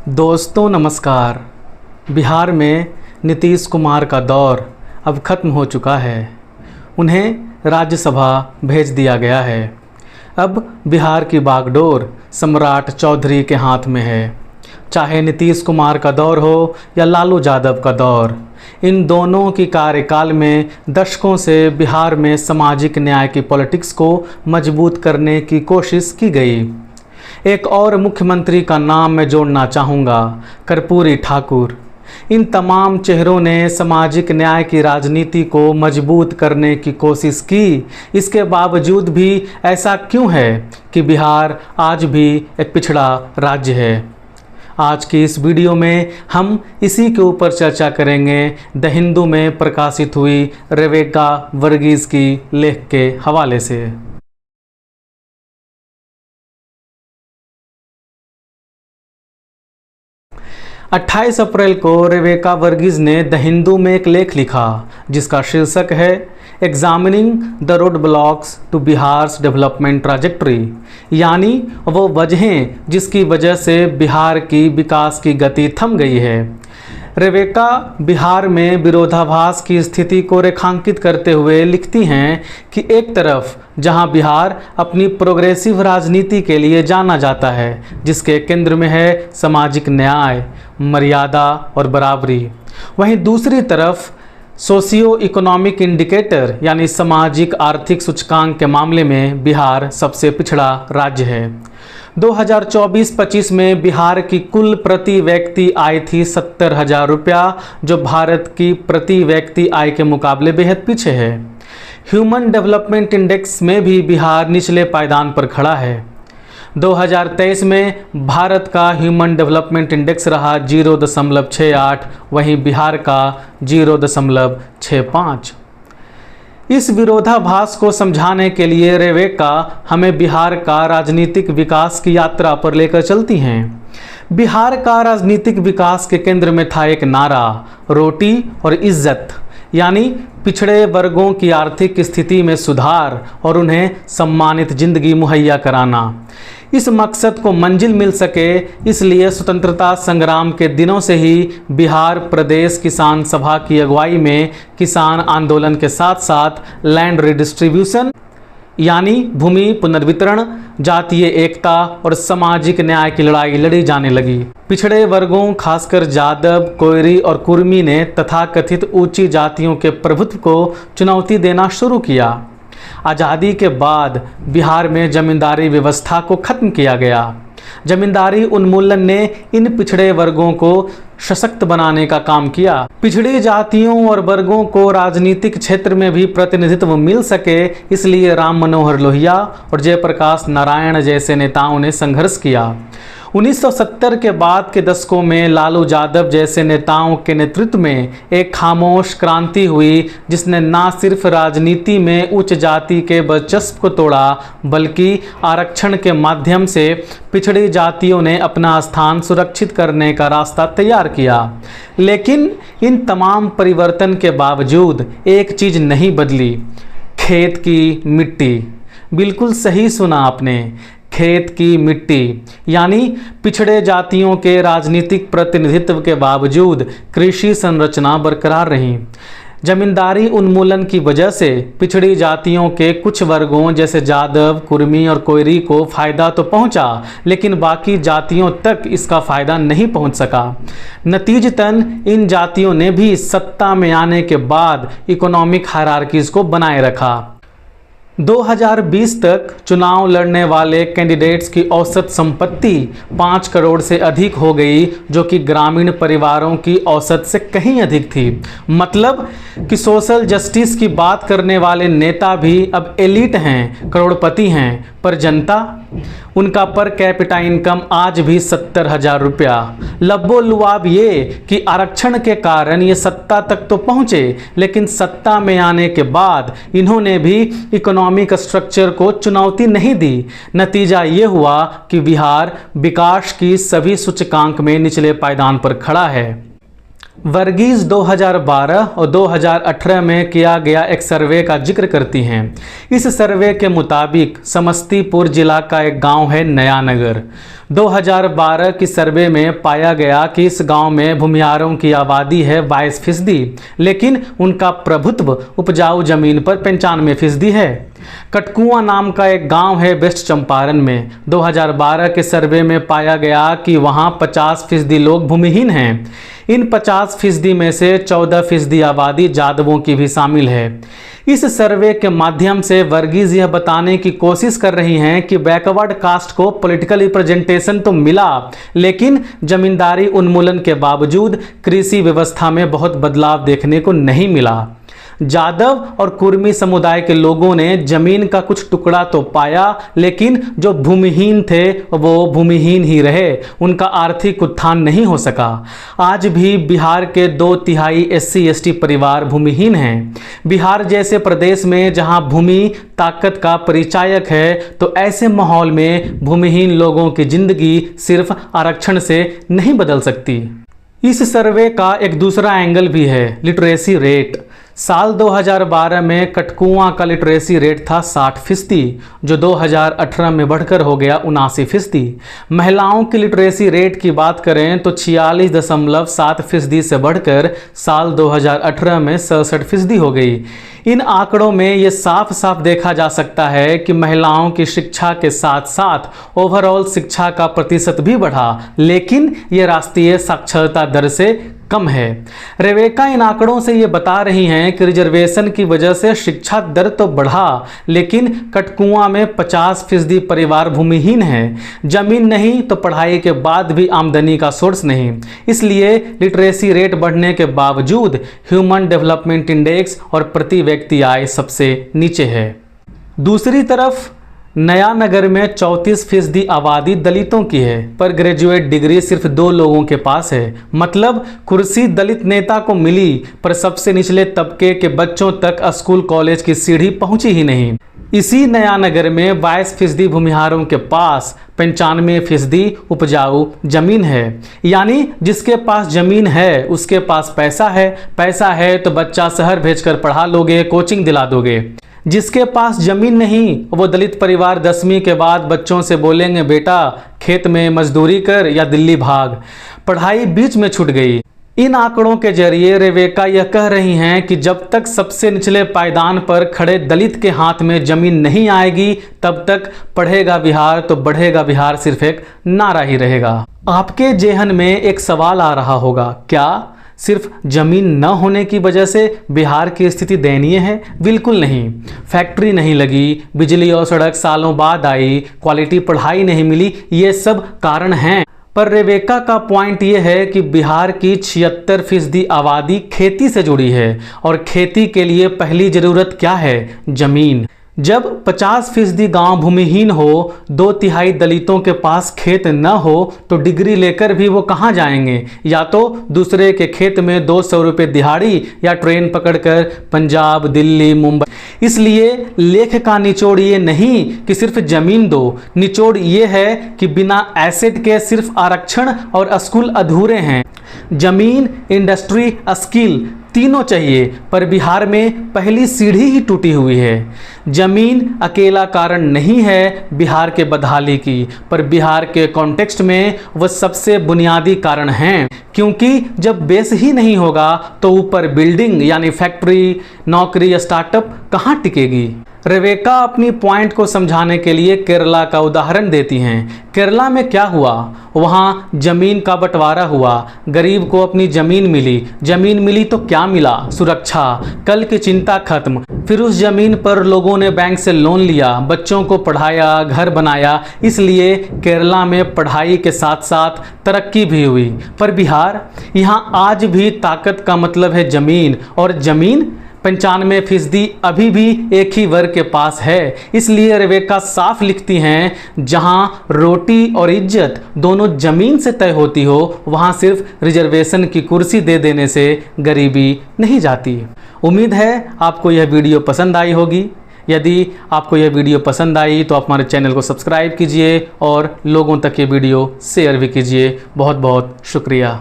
दोस्तों नमस्कार। बिहार में नीतीश कुमार का दौर अब ख़त्म हो चुका है। उन्हें राज्यसभा भेज दिया गया है। अब बिहार की बागडोर सम्राट चौधरी के हाथ में है। चाहे नीतीश कुमार का दौर हो या लालू यादव का दौर, इन दोनों की कार्यकाल में दशकों से बिहार में सामाजिक न्याय की पॉलिटिक्स को मजबूत करने की कोशिश की गई। एक और मुख्यमंत्री का नाम मैं जोड़ना चाहूँगा, कर्पूरी ठाकुर। इन तमाम चेहरों ने सामाजिक न्याय की राजनीति को मजबूत करने की कोशिश की। इसके बावजूद भी ऐसा क्यों है कि बिहार आज भी एक पिछड़ा राज्य है? आज की इस वीडियो में हम इसी के ऊपर चर्चा करेंगे, द हिंदू में प्रकाशित हुई रेवेका वर्गीस की लेख के हवाले से। 28 अप्रैल को रेवेका वर्गीस ने द हिंदू में एक लेख लिखा जिसका शीर्षक है examining the road blocks to Bihar's development trajectory, यानी वो वजहें जिसकी वजह से बिहार की विकास की गति थम गई है। रेवेका बिहार में विरोधाभास की स्थिति को रेखांकित करते हुए लिखती हैं कि एक तरफ जहां बिहार अपनी प्रोग्रेसिव राजनीति के लिए जाना जाता है, जिसके केंद्र में है सामाजिक न्याय, मर्यादा और बराबरी, वहीं दूसरी तरफ सोशियो इकोनॉमिक इंडिकेटर यानी सामाजिक आर्थिक सूचकांक के मामले में बिहार सबसे पिछड़ा राज्य है। 2024-25 में बिहार की कुल प्रति व्यक्ति आय थी 70,000 रुपया, जो भारत की प्रति व्यक्ति आय के मुकाबले बेहद पीछे है। ह्यूमन डेवलपमेंट इंडेक्स में भी बिहार निचले पायदान पर खड़ा है। 2023 में भारत का ह्यूमन डेवलपमेंट इंडेक्स रहा 0.68, वहीं बिहार का 0.65। इस विरोधाभास को समझाने के लिए रेवेका हमें बिहार का राजनीतिक विकास की यात्रा पर लेकर चलती हैं। बिहार का राजनीतिक विकास के केंद्र में था एक नारा, रोटी और इज्जत, यानी पिछड़े वर्गों की आर्थिक स्थिति में सुधार और उन्हें सम्मानित जिंदगी मुहैया कराना। इस मकसद को मंजिल मिल सके, इसलिए स्वतंत्रता संग्राम के दिनों से ही बिहार प्रदेश किसान सभा की अगुवाई में किसान आंदोलन के साथ साथ लैंड रिडिस्ट्रीब्यूशन यानी भूमि पुनर्वितरण, जातीय एकता और सामाजिक न्याय की लड़ाई लड़ी जाने लगी। पिछड़े वर्गों खासकर जादव, कोयरी और कुर्मी ने तथाकथित ऊंची जातियों के प्रभुत्व को चुनौती देना शुरू किया। आज़ादी के बाद बिहार में जमींदारी व्यवस्था को खत्म किया गया। जमींदारी उन्मूलन ने इन पिछड़े वर्गों को सशक्त बनाने का काम किया। पिछड़ी जातियों और वर्गों को राजनीतिक क्षेत्र में भी प्रतिनिधित्व मिल सके, इसलिए राम मनोहर लोहिया और जयप्रकाश नारायण जैसे नेताओं ने संघर्ष किया। 1970 के बाद के दशकों में लालू यादव जैसे नेताओं के नेतृत्व में एक खामोश क्रांति हुई, जिसने न सिर्फ राजनीति में उच्च जाति के वर्चस्व को तोड़ा, बल्कि आरक्षण के माध्यम से पिछड़ी जातियों ने अपना स्थान सुरक्षित करने का रास्ता तैयार किया। लेकिन इन तमाम परिवर्तन के बावजूद एक चीज़ नहीं बदली, खेत की मिट्टी। बिल्कुल सही सुना आपने, खेत की मिट्टी, यानी पिछड़े जातियों के राजनीतिक प्रतिनिधित्व के बावजूद कृषि संरचना बरकरार रही। जमींदारी उन्मूलन की वजह से पिछड़ी जातियों के कुछ वर्गों जैसे जादव, कुर्मी और कोयरी को फायदा तो पहुंचा, लेकिन बाकी जातियों तक इसका फायदा नहीं पहुंच सका। नतीजतन इन जातियों ने भी सत्ता में आने के बाद इकोनॉमिक हायरार्कीज को बनाए रखा। 2020 तक चुनाव लड़ने वाले कैंडिडेट्स की औसत संपत्ति 5 करोड़ से अधिक हो गई, जो कि ग्रामीण परिवारों की औसत से कहीं अधिक थी। मतलब कि सोशल जस्टिस की बात करने वाले नेता भी अब एलिट हैं, करोड़पति हैं, पर जनता, उनका पर कैपिटा इनकम आज भी 70,000 रुपया। लब्बो लुआब ये कि आरक्षण के कारण ये सत्ता तक तो पहुँचे, लेकिन सत्ता में आने के बाद इन्होंने भी इकोनॉमिक स्ट्रक्चर को चुनौती नहीं दी। नतीजा ये हुआ कि बिहार विकास की सभी सूचकांक में निचले पायदान पर खड़ा है। वर्गीज 2012 और 2018 में किया गया एक सर्वे का जिक्र करती हैं। इस सर्वे के मुताबिक समस्तीपुर जिला का एक गांव है नया नगर। 2012 की सर्वे में पाया गया कि इस गांव में भूमिहारों की आबादी है 22%, लेकिन उनका प्रभुत्व उपजाऊ जमीन पर 95% है। कटकुआं नाम का एक गांव है वेस्ट चंपारण में। 2012 के सर्वे में पाया गया कि वहां 50% लोग भूमिहीन हैं। इन 50% में से 14% आबादी जादवों की भी शामिल है। इस सर्वे के माध्यम से वर्गीज यह बताने की कोशिश कर रही हैं कि बैकवर्ड कास्ट को पॉलिटिकल रिप्रेजेंटेशन तो मिला, लेकिन जमींदारी उन्मूलन के बावजूद कृषि व्यवस्था में बहुत बदलाव देखने को नहीं मिला। जादव और कुर्मी समुदाय के लोगों ने जमीन का कुछ टुकड़ा तो पाया, लेकिन जो भूमिहीन थे वो भूमिहीन ही रहे, उनका आर्थिक उत्थान नहीं हो सका। आज भी बिहार के 2/3 SC/ST परिवार भूमिहीन हैं। बिहार जैसे प्रदेश में जहां भूमि ताकत का परिचायक है, तो ऐसे माहौल में भूमिहीन लोगों की जिंदगी सिर्फ आरक्षण से नहीं बदल सकती। इस सर्वे का एक दूसरा एंगल भी है, लिटरेसी रेट। साल 2012 में कटकुआं का लिटरेसी रेट था 60%, जो 2018 में बढ़कर हो गया 79%। महिलाओं की लिटरेसी रेट की बात करें तो 46.7% से बढ़कर साल 2018 में 67% हो गई। इन आंकड़ों में ये साफ साफ देखा जा सकता है कि महिलाओं की शिक्षा के साथ साथ ओवरऑल शिक्षा का प्रतिशत भी बढ़ा, लेकिन ये राष्ट्रीय साक्षरता दर से कम है। रेवेका इन आंकड़ों से ये बता रही हैं कि रिजर्वेशन की वजह से शिक्षा दर तो बढ़ा, लेकिन कटकुआं में 50% परिवार भूमिहीन हैं। जमीन नहीं तो पढ़ाई के बाद भी आमदनी का सोर्स नहीं। इसलिए लिटरेसी रेट बढ़ने के बावजूद ह्यूमन डेवलपमेंट इंडेक्स और प्रति व्यक्ति आय सबसे नीचे है। दूसरी तरफ नया नगर में 34% आबादी दलितों की है, पर ग्रेजुएट डिग्री सिर्फ 2 लोगों के पास है। मतलब कुर्सी दलित नेता को मिली, पर सबसे निचले तबके के बच्चों तक स्कूल कॉलेज की सीढ़ी पहुंची ही नहीं। इसी नया नगर में 22% भूमिहारों के पास 95% उपजाऊ जमीन है। यानी जिसके पास जमीन है उसके पास पैसा है, पैसा है तो बच्चा शहर भेजकर पढ़ा लोगे, कोचिंग दिला दोगे। जिसके पास जमीन नहीं वो दलित परिवार 10वीं के बाद बच्चों से बोलेंगे बेटा खेत में मजदूरी कर या दिल्ली भाग। पढ़ाई बीच में छूट गई। इन आंकड़ों के जरिए रेवेका यह कह रही हैं कि जब तक सबसे निचले पायदान पर खड़े दलित के हाथ में जमीन नहीं आएगी, तब तक पढ़ेगा बिहार तो बढ़ेगा बिहार सिर्फ एक नारा ही रहेगा। आपके जेहन में एक सवाल आ रहा होगा, क्या सिर्फ जमीन न होने की वजह से बिहार की स्थिति दयनीय है? बिल्कुल नहीं। फैक्ट्री नहीं लगी, बिजली और सड़क सालों बाद आई, क्वालिटी पढ़ाई नहीं मिली, ये सब कारण हैं। पर रेवेका का पॉइंट ये है कि बिहार की 76% आबादी खेती से जुड़ी है, और खेती के लिए पहली जरूरत क्या है? जमीन। जब 50% गांव भूमिहीन हो, 2/3 दलितों के पास खेत न हो, तो डिग्री लेकर भी वो कहाँ जाएंगे? या तो दूसरे के खेत में 200 रुपये दिहाड़ी या ट्रेन पकड़कर पंजाब, दिल्ली, मुंबई। इसलिए लेख का निचोड़ ये नहीं कि सिर्फ जमीन दो, निचोड़ ये है कि बिना एसेट के सिर्फ आरक्षण और स्कूल अधूरे हैं। जमीन, इंडस्ट्री, स्किल तीनों चाहिए, पर बिहार में पहली सीढ़ी ही टूटी हुई है। जमीन अकेला कारण नहीं है बिहार के बदहाली की, पर बिहार के कॉन्टेक्स्ट में वह सबसे बुनियादी कारण हैं, क्योंकि जब बेस ही नहीं होगा तो ऊपर बिल्डिंग यानी फैक्ट्री, नौकरी, स्टार्टअप कहाँ टिकेगी? रेवेका अपनी पॉइंट को समझाने के लिए केरला का उदाहरण देती हैं। केरला में क्या हुआ? वहाँ जमीन का बंटवारा हुआ, गरीब को अपनी जमीन मिली। जमीन मिली तो क्या मिला? सुरक्षा, कल की चिंता खत्म। फिर उस जमीन पर लोगों ने बैंक से लोन लिया, बच्चों को पढ़ाया, घर बनाया। इसलिए केरला में पढ़ाई के साथ साथ तरक्की भी हुई। पर बिहार, यहाँ आज भी ताकत का मतलब है जमीन, और जमीन 95% अभी भी एक ही वर्ग के पास है। इसलिए रेवेका साफ लिखती हैं, जहां रोटी और इज्जत दोनों जमीन से तय होती हो, वहां सिर्फ रिजर्वेशन की कुर्सी दे देने से गरीबी नहीं जाती। उम्मीद है आपको यह वीडियो पसंद आई होगी। यदि आपको यह वीडियो पसंद आई तो आप हमारे चैनल को सब्सक्राइब कीजिए और लोगों तक ये वीडियो शेयर भी कीजिए। बहुत बहुत शुक्रिया।